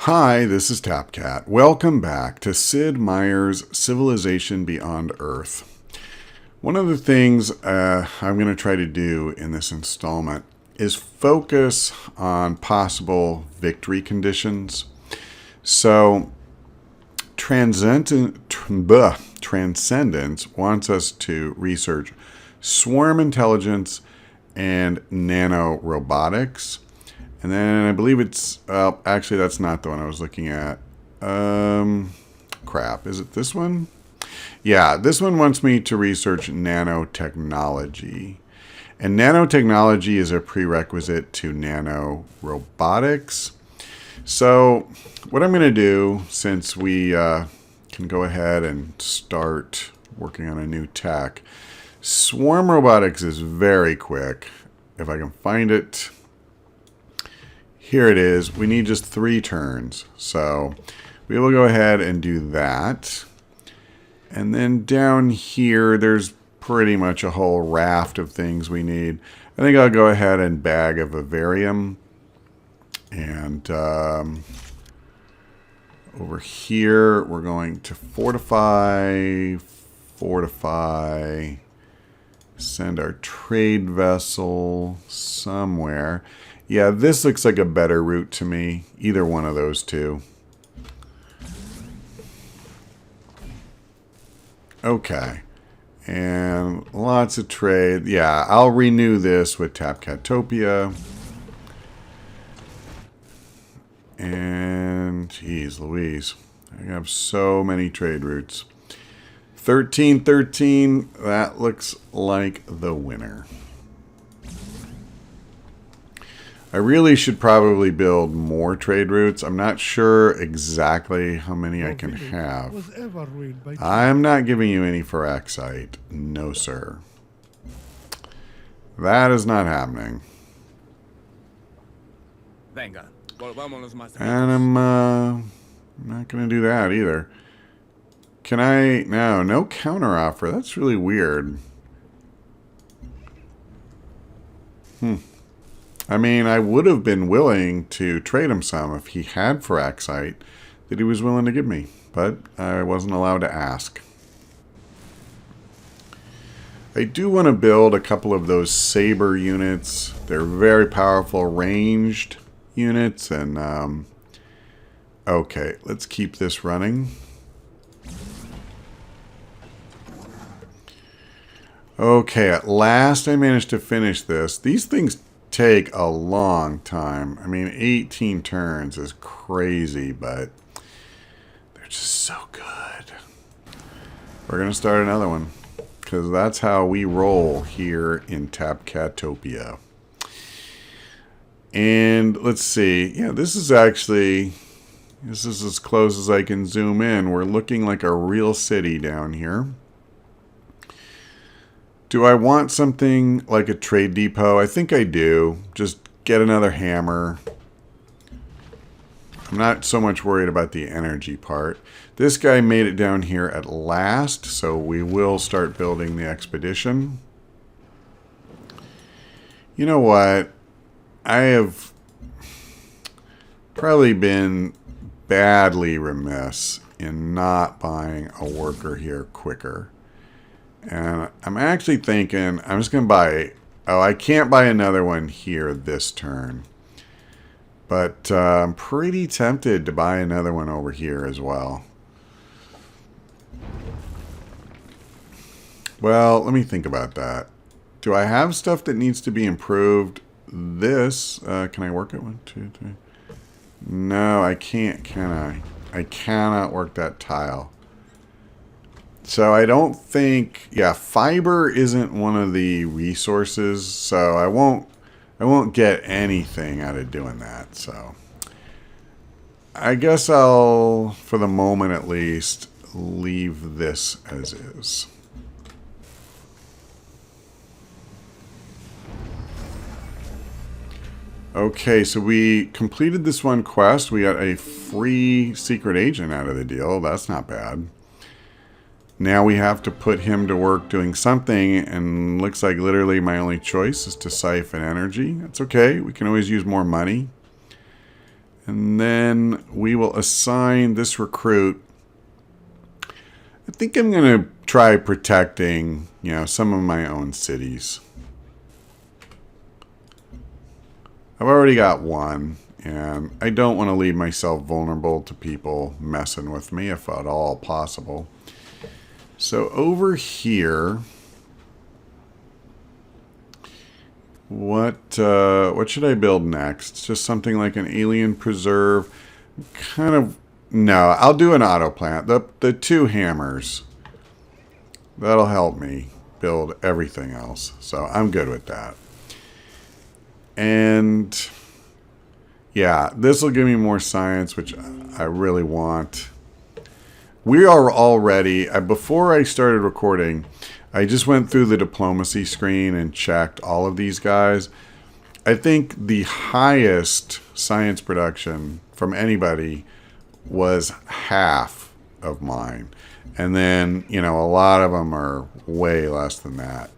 Hi, this is TapCat. Welcome back to Sid Meier's Civilization Beyond Earth. One of the things I'm going to try to do in this installment is focus on possible victory conditions. So, Transcendence wants us to research swarm intelligence and nanorobotics. And then I believe it's, actually that's not the one I was looking at. Crap, is it this one? Yeah, this one wants me to research nanotechnology. And nanotechnology is a prerequisite to nanorobotics. So what I'm going to do, since we can go ahead and start working on a new tech, swarm robotics is very quick. If I can find it. Here it is. We need just 3 turns. So we will go ahead and do that. And then down here, there's pretty much a whole raft of things we need. I think I'll go ahead and bag a vivarium. And over here, we're going to fortify, send our trade vessel somewhere. Yeah, this looks like a better route to me. Either one of those two. Okay. And lots of trade. Yeah, I'll renew this with Tapcatopia. And, geez Louise. I have so many trade routes. 1313, that looks like the winner. I really should probably build more trade routes. I'm not sure exactly how many I can have. I'm not giving you any Firaxite. No, sir. That is not happening. And I'm not going to do that either. Can I? No counteroffer. That's really weird. I mean, I would have been willing to trade him some if he had Firaxite that he was willing to give me, but I wasn't allowed to ask. I do want to build a couple of those saber units. They're very powerful ranged units, and okay, let's keep this running. Okay, at last I managed to finish this. These things take a long time. I mean, 18 turns is crazy, but they're just so good. We're going to start another one, because that's how we roll here in Tapcatopia. And let's see. Yeah, this is as close as I can zoom in. We're looking like a real city down here. Do I want something like a trade depot? I think I do. Just get another hammer. I'm not so much worried about the energy part. This guy made it down here at last, so we will start building the expedition. You know what? I have probably been badly remiss in not buying a worker here quicker. And I'm actually thinking I'm just going to buy... Oh, I can't buy another one here this turn. But I'm pretty tempted to buy another one over here as well. Well, let me think about that. Do I have stuff that needs to be improved? This, can I work it? 1, 2, 3. No, I can't, can I? I cannot work that tile. So I don't think, yeah, fiber isn't one of the resources, so I won't get anything out of doing that. So I guess I'll, for the moment at least, leave this as is. Okay, so we completed this one quest. We got a free secret agent out of the deal. That's not bad. Now we have to put him to work doing something, and looks like literally my only choice is to siphon energy. That's okay. We can always use more money. And then we will assign this recruit. I think I'm going to try protecting, some of my own cities. I've already got one, and I don't want to leave myself vulnerable to people messing with me, if at all possible. So over here, what should I build next? Just something like an alien preserve? No, I'll do an auto plant. The 2 hammers. That'll help me build everything else. So I'm good with that. And yeah, this will give me more science, which I really want. We are already, before I started recording, I just went through the diplomacy screen and checked all of these guys. I think the highest science production from anybody was half of mine. And then, a lot of them are way less than that.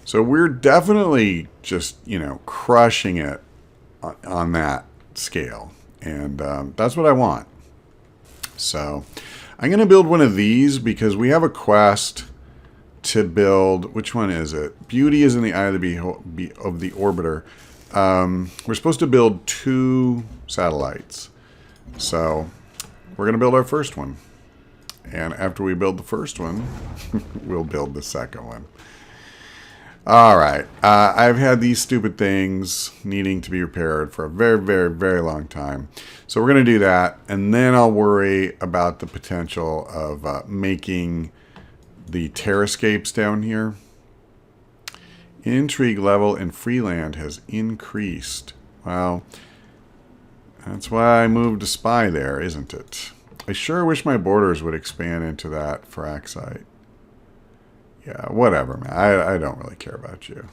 So we're definitely just, crushing it on that scale. And that's what I want. So I'm going to build one of these because we have a quest to build. Which one is it? Beauty is in the eye of the orbiter. We're supposed to build 2 satellites. So we're going to build our first one. And after we build the first one, we'll build the second one. All right. I've had these stupid things needing to be repaired for a very, very, very long time. So we're going to do that. And then I'll worry about the potential of making the terrascapes down here. Intrigue level in Freeland has increased. Well, that's why I moved to spy there, isn't it? I sure wish my borders would expand into that frac site. Yeah, whatever, man. I don't really care about you.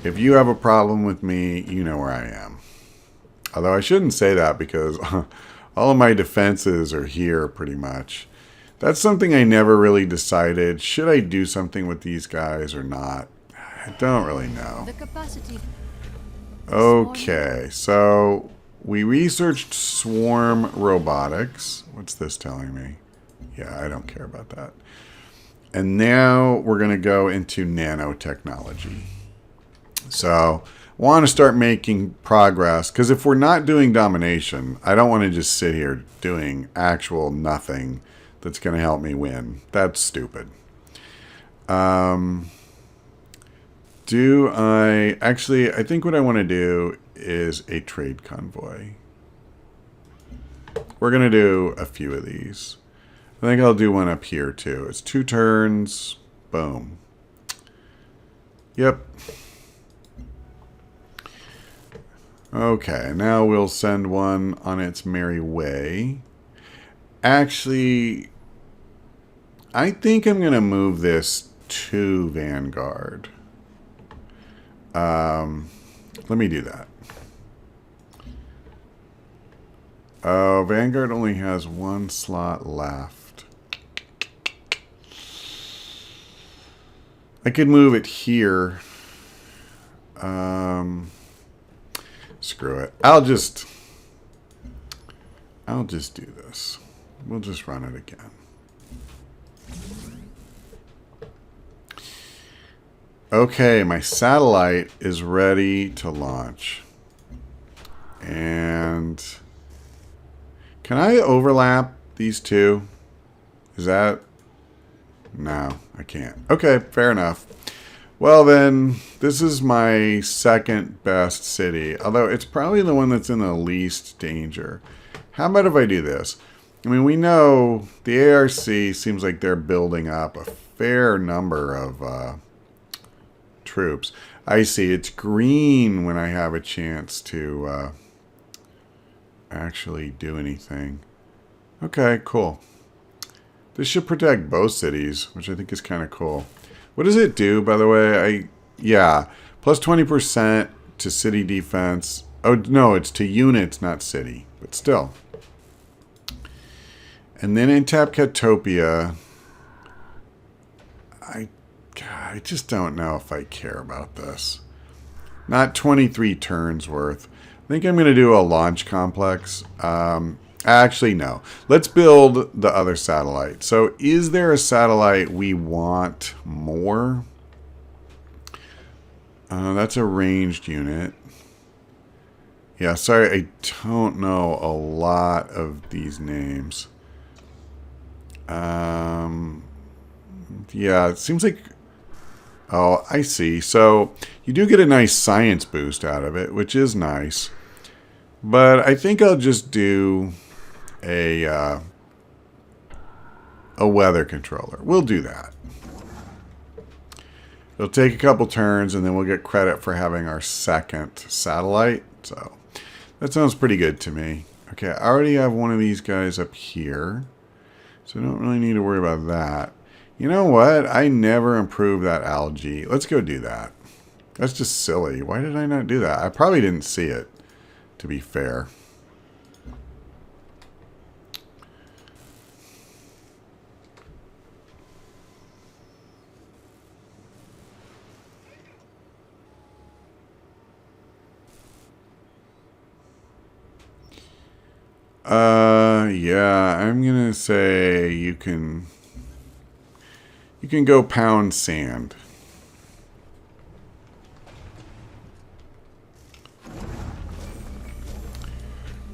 If you have a problem with me, you know where I am. Although I shouldn't say that because all of my defenses are here pretty much. That's something I never really decided. Should I do something with these guys or not? I don't really know. Okay, so we researched swarm robotics. What's this telling me? Yeah, I don't care about that. And now we're going to go into nanotechnology. So I want to start making progress, because if we're not doing domination, I don't want to just sit here doing actual nothing that's going to help me win. That's stupid. I think what I want to do is a trade convoy. We're going to do a few of these. I think I'll do one up here too. It's 2 turns. Boom. Yep. Okay, now we'll send one on its merry way. Actually, I think I'm going to move this to Vanguard. Let me do that. Oh, Vanguard only has 1 slot left. I could move it here. Screw it. I'll just do this. We'll just run it again. Okay, my satellite is ready to launch. And can I overlap these two? Is that... No, I can't. Okay, fair enough. Well then, this is my second best city, although it's probably the one that's in the least danger. How about if I do this? I mean, we know the ARC seems like they're building up a fair number of troops. I see, it's green when I have a chance to actually do anything. Okay, cool. This should protect both cities, which I think is kind of cool. What does it do, by the way? Yeah, plus 20% to city defense. Oh, no, it's to units, not city. But still. And then in Tapcatopia, I just don't know if I care about this. Not 23 turns worth. I think I'm going to do a launch complex. Actually, no. Let's build the other satellite. So is there a satellite we want more? That's a ranged unit. Yeah, sorry, I don't know a lot of these names. Yeah, it seems like... Oh, I see. So you do get a nice science boost out of it, which is nice. But I think I'll just do a weather controller. We'll do that. It'll take a couple turns, and then we'll get credit for having our second satellite. So that sounds pretty good to me. Okay, I already have one of these guys up here, so I don't really need to worry about that. You know what? I never improved that algae. Let's go do that. That's just silly. Why did I not do that? I probably didn't see it, to be fair. Yeah, I'm gonna say you can go pound sand.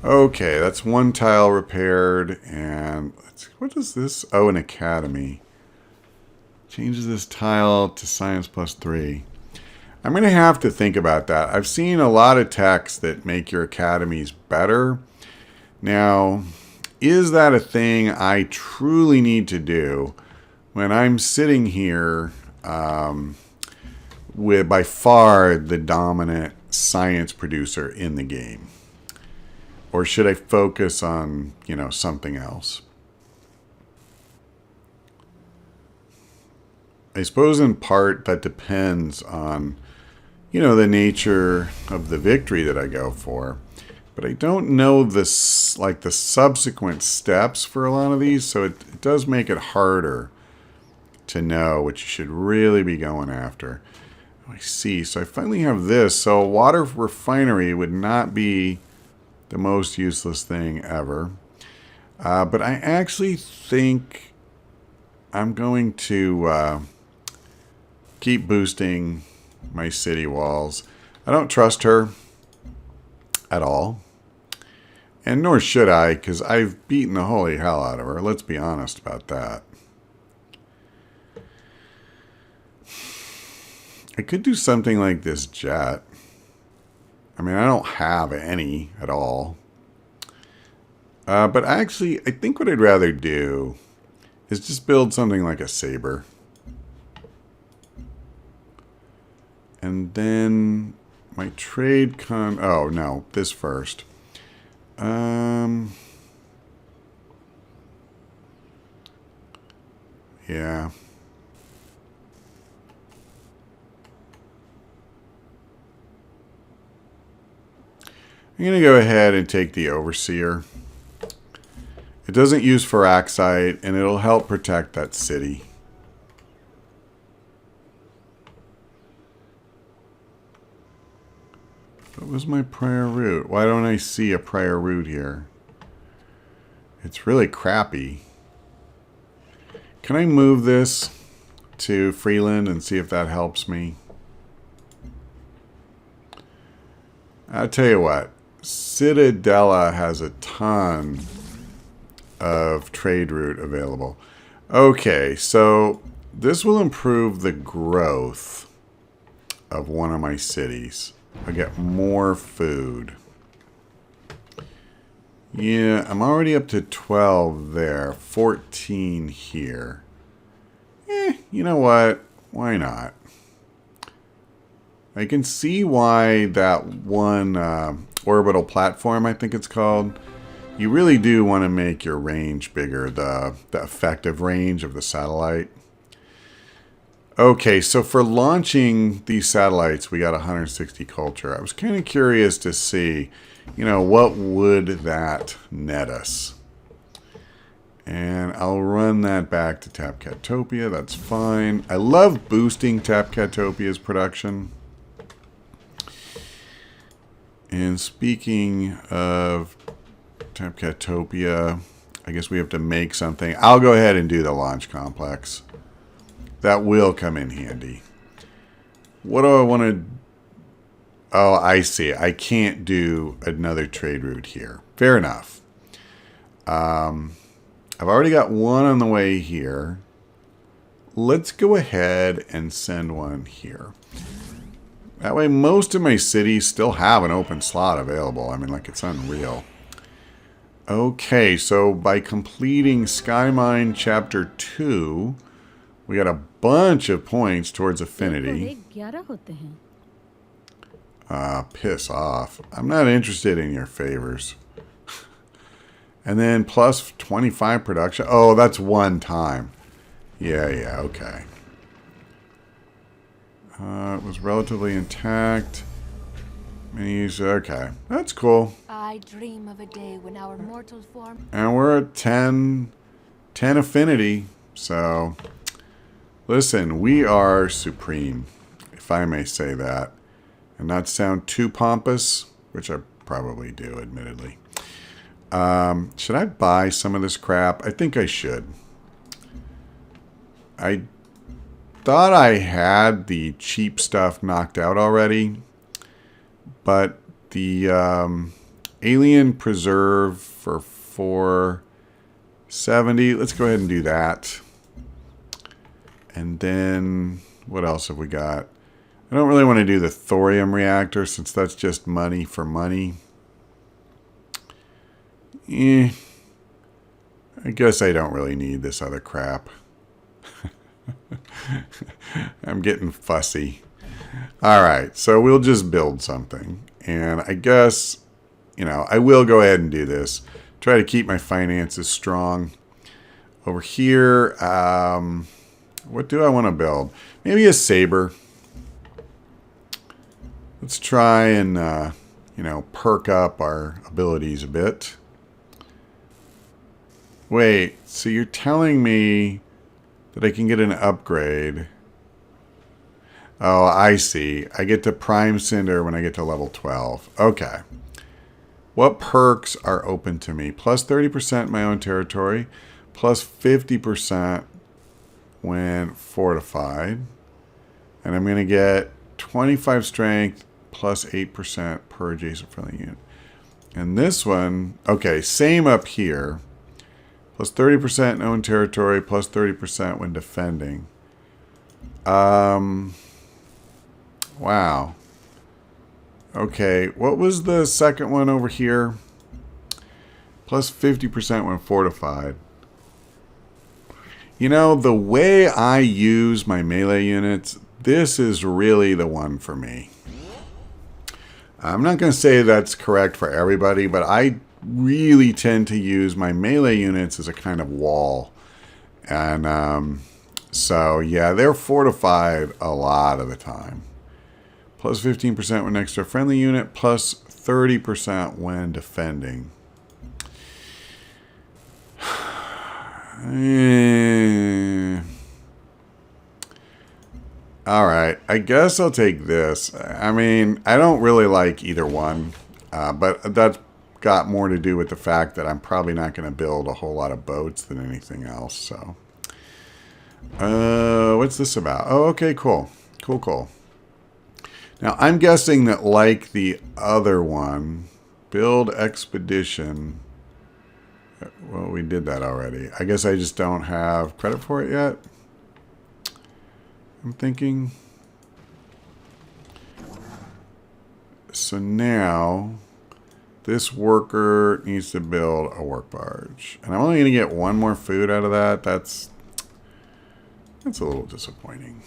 Okay, that's one tile repaired, and what is this? Oh, an academy. Changes this tile to science +3. I'm going to have to think about that. I've seen a lot of texts that make your academies better. Now, is that a thing I truly need to do when I'm sitting here with by far the dominant science producer in the game? Or should I focus on, something else? I suppose in part that depends on, the nature of the victory that I go for. But I don't know the subsequent steps for a lot of these, so it does make it harder to know what you should really be going after. Oh, I see. So I finally have this. So a water refinery would not be the most useless thing ever. But I actually think I'm going to keep boosting my city walls. I don't trust her at all. And nor should I, because I've beaten the holy hell out of her. Let's be honest about that. I could do something like this jet. I mean, I don't have any at all. But actually, I think what I'd rather do is just build something like a saber. And then my trade oh, no, this first. Yeah. I'm going to go ahead and take the Overseer. It doesn't use Feraxite, and it'll help protect that city. What was my prior route? Why don't I see a prior route here? It's really crappy. Can I move this to Freeland and see if that helps me? I'll tell you what. Citadella has a ton of trade route available. Okay, so this will improve the growth of one of my cities. I get more food. Yeah, I'm already up to 12 there. 14 here. You know what? Why not? I can see why that one orbital platform, I think it's called, you really do want to make your range bigger, the effective range of the satellite. Okay, so for launching these satellites, we got 160 culture. I was kind of curious to see, what would that net us? And I'll run that back to Tapcatopia. That's fine. I love boosting Tapcatopia's production. And speaking of Tapcatopia, I guess we have to make something. I'll go ahead and do the launch complex. That will come in handy. What do I want to... Oh, I see. I can't do another trade route here. Fair enough. I've already got one on the way here. Let's go ahead and send one here. That way most of my cities still have an open slot available. I mean, like, it's unreal. Okay, so by completing SkyMine Chapter 2, we got a bunch of points towards affinity. Piss off. I'm not interested in your favors. And then plus 25 production. Oh, that's one time. Yeah, okay. It was relatively intact. Menus, okay. That's cool. I dream of a day when our mortal form... And we're at 10 affinity. So, listen, we are supreme, if I may say that. And not sound too pompous, which I probably do, admittedly. Should I buy some of this crap? I think I should. I thought I had the cheap stuff knocked out already, but the alien preserve for 470, let's go ahead and do that. And then what else have we got? I don't really want to do the thorium reactor since that's just money for money. I guess I don't really need this other crap. I'm getting fussy. Alright, so we'll just build something. And I guess, I will go ahead and do this. Try to keep my finances strong. Over here, what do I want to build? Maybe a saber. Let's try and, perk up our abilities a bit. Wait, so you're telling me that I can get an upgrade? Oh, I see. I get to Prime Cinder when I get to level 12. Okay. What perks are open to me? Plus 30% in my own territory. Plus 50% when fortified. And I'm going to get 25 strength plus 8% per adjacent friendly unit. And this one, okay, same up here. Plus 30% in own territory, plus 30% when defending. Wow. Okay, what was the second one over here? Plus 50% when fortified. The way I use my melee units, this is really the one for me. I'm not going to say that's correct for everybody, but I really tend to use my melee units as a kind of wall. And so, yeah, they're fortified a lot of the time. Plus 15% when next to a friendly unit, plus 30% when defending. Alright, I guess I'll take this. I mean, I don't really like either one, but that's got more to do with the fact that I'm probably not going to build a whole lot of boats than anything else. So, what's this about? Oh, okay, cool. Cool. Now, I'm guessing that like the other one, build expedition. Well, we did that already. I guess I just don't have credit for it yet. I'm thinking. So now, this worker needs to build a work barge. And I'm only going to get one more food out of that. That's a little disappointing.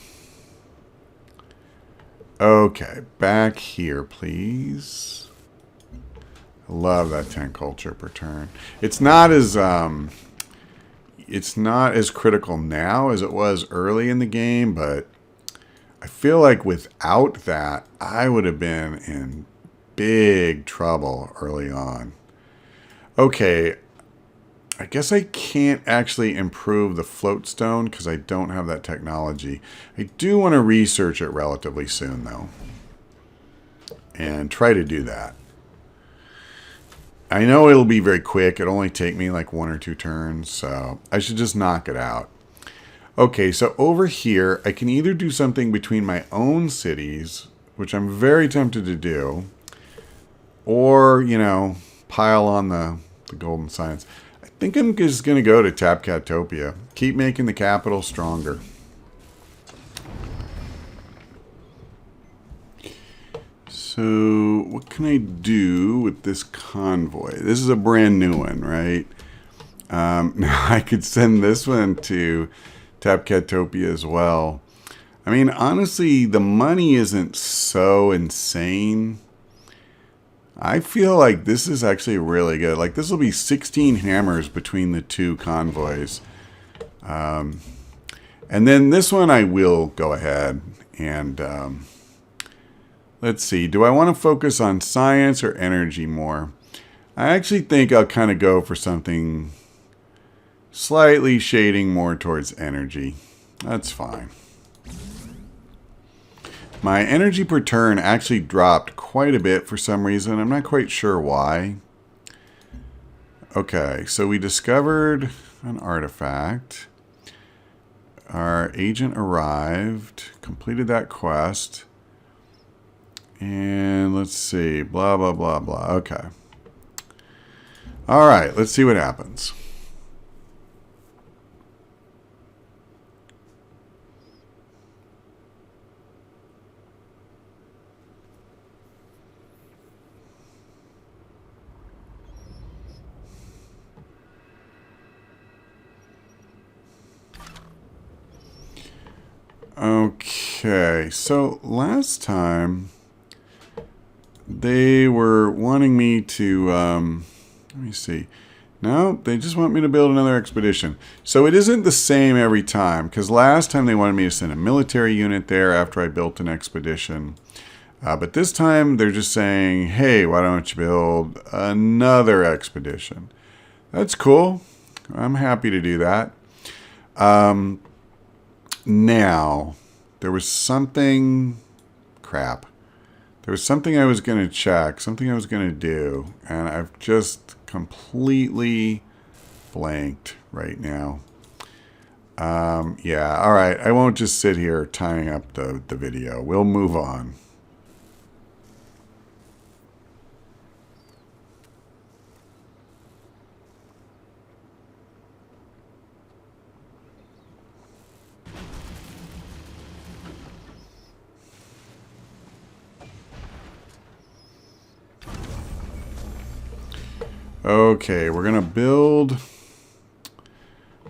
Okay, back here, please. I love that 10 culture per turn. It's not as critical now as it was early in the game, but I feel like without that, I would have been in big trouble early on. Okay, I guess I can't actually improve the float stone because I don't have that technology. I do want to research it relatively soon, though, and try to do that. I know it'll be very quick. It'll only take me like 1 or 2 turns, so I should just knock it out. Okay, so over here, I can either do something between my own cities, which I'm very tempted to do, or, you know, pile on the golden science. I think I'm just going to go to Tapcatopia. Keep making the capital stronger. So, what can I do with this convoy? This is a brand new one, right? Now, I could send this one to Tapcatopia as well. I mean, honestly, the money isn't so insane. I feel like this is actually really good. Like, this will be 16 hammers between the 2 convoys. And then this one I will go ahead and... let's see. Do I want to focus on science or energy more? I actually think I'll kind of go for something slightly shading more towards energy. That's fine. My energy per turn actually dropped quite a bit for some reason. I'm not quite sure why. Okay, so we discovered an artifact. Our agent arrived, completed that quest. And let's see, blah, blah, blah, blah. Okay. All right, let's see what happens. Okay, so last time they were wanting me to, let me see. No, they just want me to build another expedition. So it isn't the same every time, because last time they wanted me to send a military unit there after I built an expedition. But this time they're just saying, hey, why don't you build another expedition? That's cool. I'm happy to do that. Now, there was something... Crap. There was something I was going to check, something I was going to do, and I've just completely blanked right now. Yeah, all right. I won't just sit here tying up the video. We'll move on. Okay, we're going to build.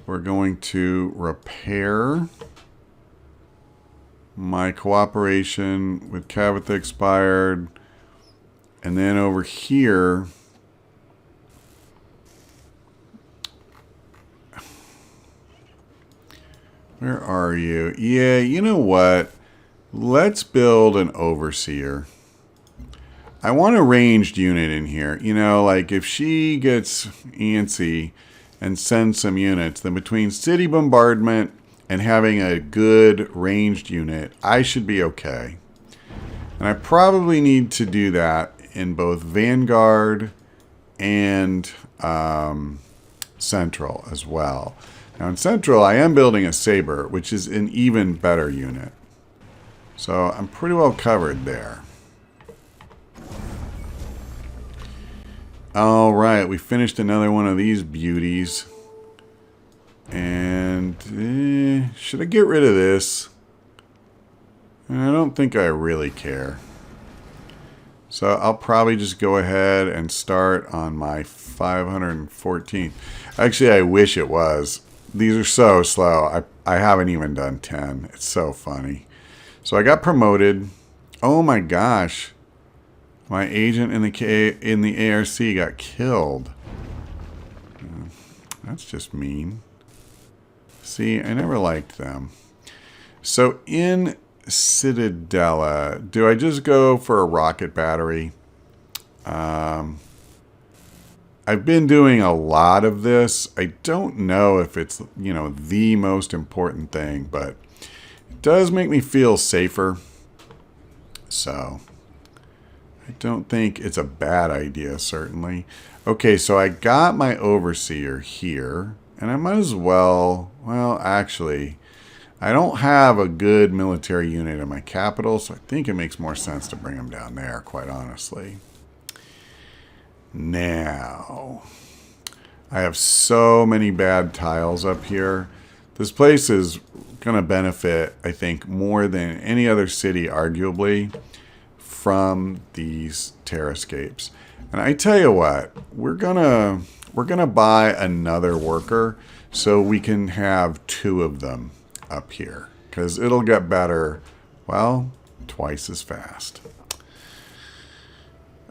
We're going to repair. My cooperation with Cavitha expired. And then over here, where are you? Yeah, you know what? Let's build an overseer. I want a ranged unit in here. You know, like if she gets antsy and sends some units, then between city bombardment and having a good ranged unit, I should be okay. And I probably need to do that in both Vanguard and Central as well. Now in Central, I am building a Saber, which is an even better unit. So I'm pretty well covered there. All right, we finished another one of these beauties. And should I get rid of this? I don't think I really care. So I'll probably just go ahead and start on my 514th. Actually, I wish it was. These are so slow. I haven't even done 10. It's so funny. So I got promoted. Oh my gosh. My agent in the ARC got killed. That's just mean. See, I never liked them. So in Citadella, do I just go for a rocket battery? I've been doing a lot of this. I don't know if it's, you know, the most important thing, but it does make me feel safer. So I don't think it's a bad idea, certainly. Okay, so I got my overseer here, and I might as well, well, actually, I don't have a good military unit in my capital, so I think it makes more sense to bring them down there, quite honestly. Now, I have so many bad tiles up here. This place is going to benefit, I think, more than any other city, arguably, from these terrascapes. And I tell you what, we're gonna buy another worker so we can have 2 of them up here, because it'll get better, well, twice as fast.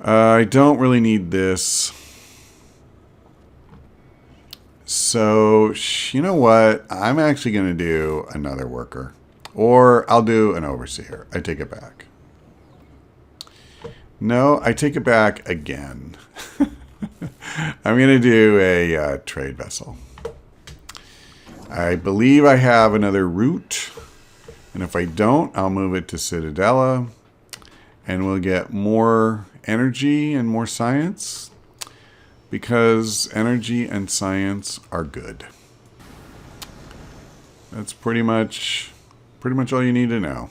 I don't really need this. So, you know what? I'm actually going to do another worker. Or I'll do an overseer. I take it back. No, I take it back again. I'm going to do a trade vessel. I believe I have another route. And if I don't, I'll move it to Citadella. And we'll get more energy and more science. Because energy and science are good. That's pretty much all you need to know.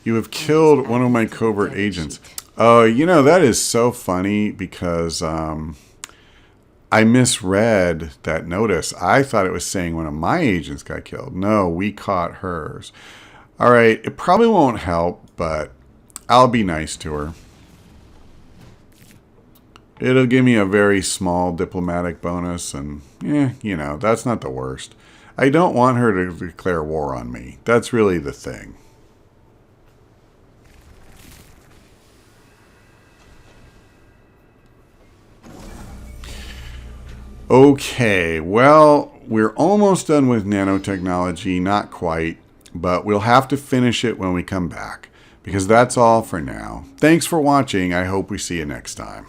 You have killed one of my covert agents. Oh, you know, that is so funny because I misread that notice. I thought it was saying one of my agents got killed. No, we caught hers. All right, it probably won't help, but I'll be nice to her. It'll give me a very small diplomatic bonus, and you know, that's not the worst. I don't want her to declare war on me. That's really the thing. Okay, well, we're almost done with nanotechnology. Not quite, but we'll have to finish it when we come back, because that's all for now. Thanks for watching. I hope we see you next time.